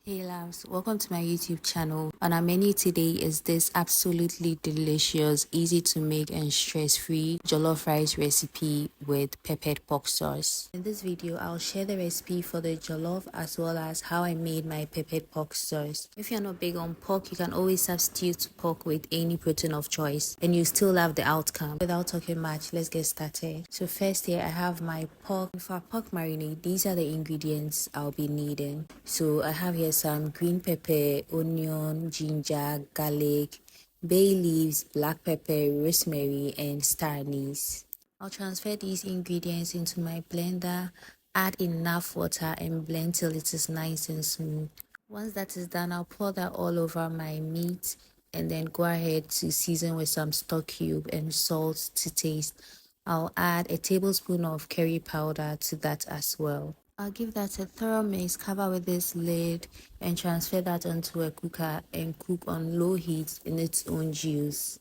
Hey loves, welcome to my YouTube channel. On our menu today is this absolutely delicious, easy to make and stress-free jollof rice recipe with peppered pork sauce. In this video, I'll share the recipe for the jollof as well as how I made my peppered pork sauce. If you're not big on pork, you can always substitute pork with any protein of choice and you still love the outcome. Without talking much, let's get started. So first here I have my pork. For our pork marinade, these are the ingredients I'll be needing. So I have here some green pepper, onion, ginger, garlic, bay leaves, black pepper, rosemary, and star anise. I'll transfer these ingredients into my blender, add enough water and blend till it is nice and smooth. Once that is done, I'll pour that all over my meat and then go ahead to season with some stock cube and salt to taste. I'll add a tablespoon of curry powder to that as well. I'll give that a thorough mix, cover with this lid and transfer that onto a cooker and cook on low heat in its own juice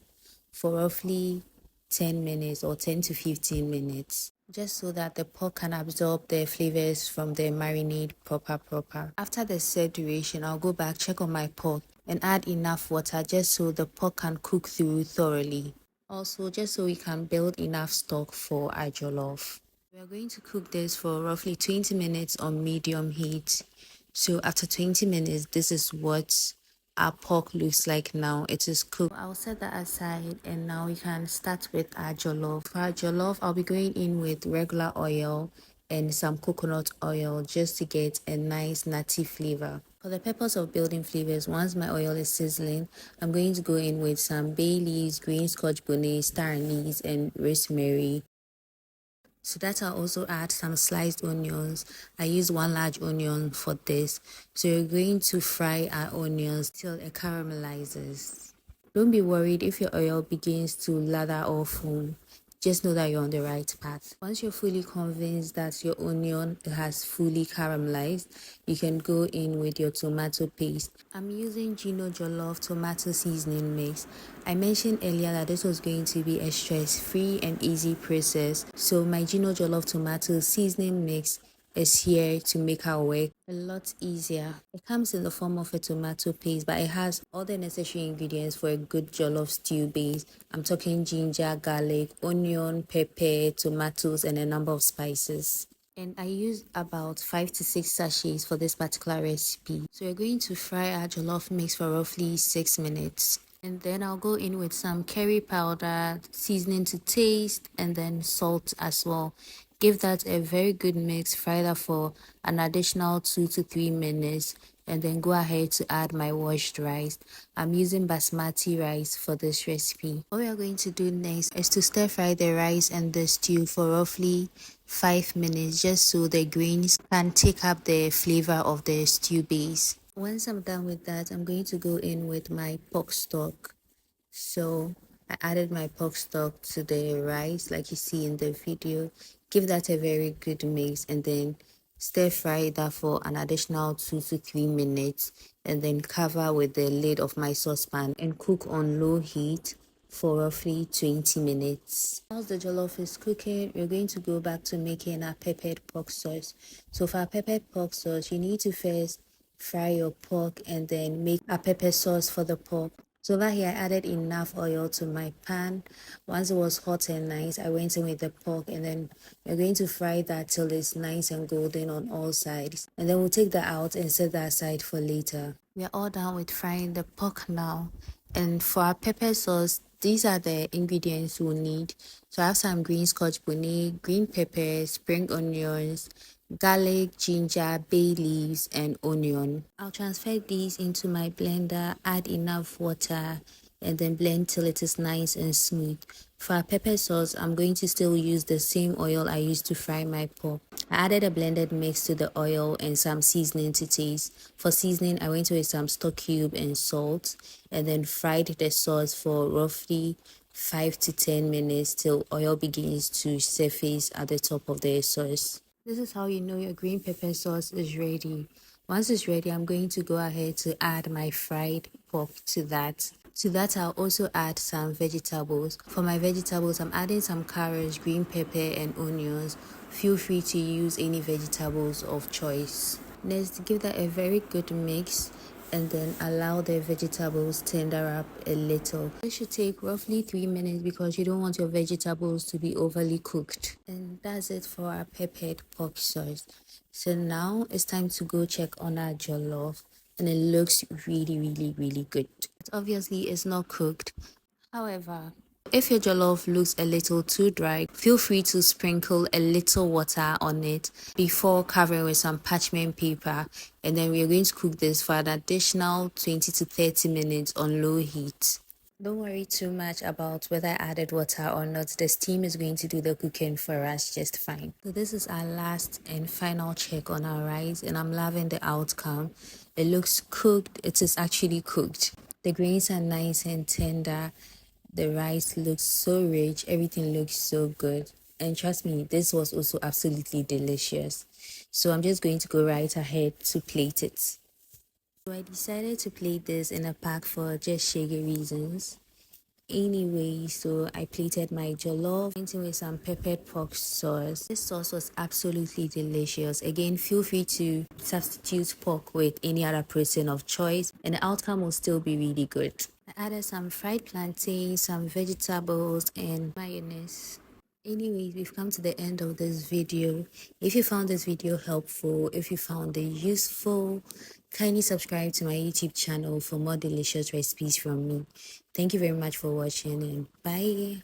for roughly 10 minutes or 10 to 15 minutes, just so that the pork can absorb the flavors from the marinade proper. After the said duration, I'll go back, check on my pork and add enough water just so the pork can cook through thoroughly. Also, just so we can build enough stock for our jollof. We are going to cook this for roughly 20 minutes on medium heat. So after 20 minutes, this is what our pork looks like now. It is cooked. I'll set that aside and now we can start with our jollof. For our jollof, I'll be going in with regular oil and some coconut oil just to get a nice nutty flavor. For the purpose of building flavors, once my oil is sizzling, I'm going to go in with some bay leaves, green scotch bonnets, star anise, and rosemary. So that I'll also add some sliced onions. I use one large onion for this. So you're going to fry our onions till it caramelizes. Don't be worried if your oil begins to lather or foam. Just know that you're on the right path. Once you're fully convinced that your onion has fully caramelized, you can go in with your tomato paste. I'm using Gino Jollof Tomato Seasoning mix. I mentioned earlier that this was going to be a stress-free and easy process. So my Gino Jollof Tomato Seasoning mix is here to make our work a lot easier. It comes in the form of a tomato paste, but it has all the necessary ingredients for a good jollof stew base. I'm talking ginger, garlic, onion, pepper, tomatoes, and a number of spices. And I used about 5 to 6 sachets for this particular recipe. So we're going to fry our jollof mix for roughly 6 minutes. And then I'll go in with some curry powder, seasoning to taste, and then salt as well. Give that a very good mix, fry that for an additional 2 to 3 minutes, and then go ahead to add my washed rice. I'm using basmati rice for this recipe. What we are going to do next is to stir fry the rice and the stew for roughly 5 minutes, just so the grains can take up the flavor of the stew base. Once I'm done with that, I'm going to go in with my pork stock. So I added my pork stock to the rice like you see in the video. Give that a very good mix and then stir fry that for an additional 2 to 3 minutes and then cover with the lid of my saucepan and cook on low heat for roughly 20 minutes. While the jollof is cooking, we're going to go back to making our peppered pork sauce. So for our peppered pork sauce, you need to first fry your pork and then make a pepper sauce for the pork. So over here, I added enough oil to my pan. Once it was hot and nice, I went in with the pork and then we're going to fry that till it's nice and golden on all sides. And then we'll take that out and set that aside for later. We are all done with frying the pork now. And for our pepper sauce, these are the ingredients we'll need. So I have some green scotch bonnet, green pepper, spring onions, garlic, ginger, bay leaves, and onion. I'll transfer these into my blender, add enough water, and then blend till it is nice and smooth. For our pepper sauce, I'm going to still use the same oil I used to fry my pork. I added a blended mix to the oil and some seasoning to taste. For seasoning, I went with some stock cube and salt, and then fried the sauce for roughly 5 to 10 minutes till oil begins to surface at the top of the sauce. This is how you know your green pepper sauce is ready. Once it's ready, I'm going to go ahead to add my fried pork to that. To that, I'll also add some vegetables. For my vegetables, I'm adding some carrots, green pepper, and onions. Feel free to use any vegetables of choice. Next, give that a very good mix and then allow the vegetables tender up a little. This should take roughly 3 minutes because you don't want your vegetables to be overly cooked. And that's it for our peppered pork sauce. So now it's time to go check on our jollof, and it looks really good. Obviously it's not cooked. However, if your jollof looks a little too dry, feel free to sprinkle a little water on it before covering with some parchment paper, and then we are going to cook this for an additional 20 to 30 minutes on low heat. Don't worry too much about whether I added water or not. The steam is going to do the cooking for us just fine. So this is our last and final check on our rice, and I'm loving the outcome. It looks cooked. It is actually cooked. The grains are nice and tender. The rice looks so rich. Everything looks so good. And trust me, this was also absolutely delicious. So I'm just going to go right ahead to plate it. So I decided to plate this in a pack for just shaggy reasons. Anyway, so I plated my jollof with some peppered pork sauce. This sauce was absolutely delicious. Again, feel free to substitute pork with any other protein of choice, and the outcome will still be really good. I added some fried plantains, some vegetables, and mayonnaise. Anyways, we've come to the end of this video. If you found this video helpful, if you found it useful, kindly subscribe to my YouTube channel for more delicious recipes from me. Thank you very much for watching, and bye.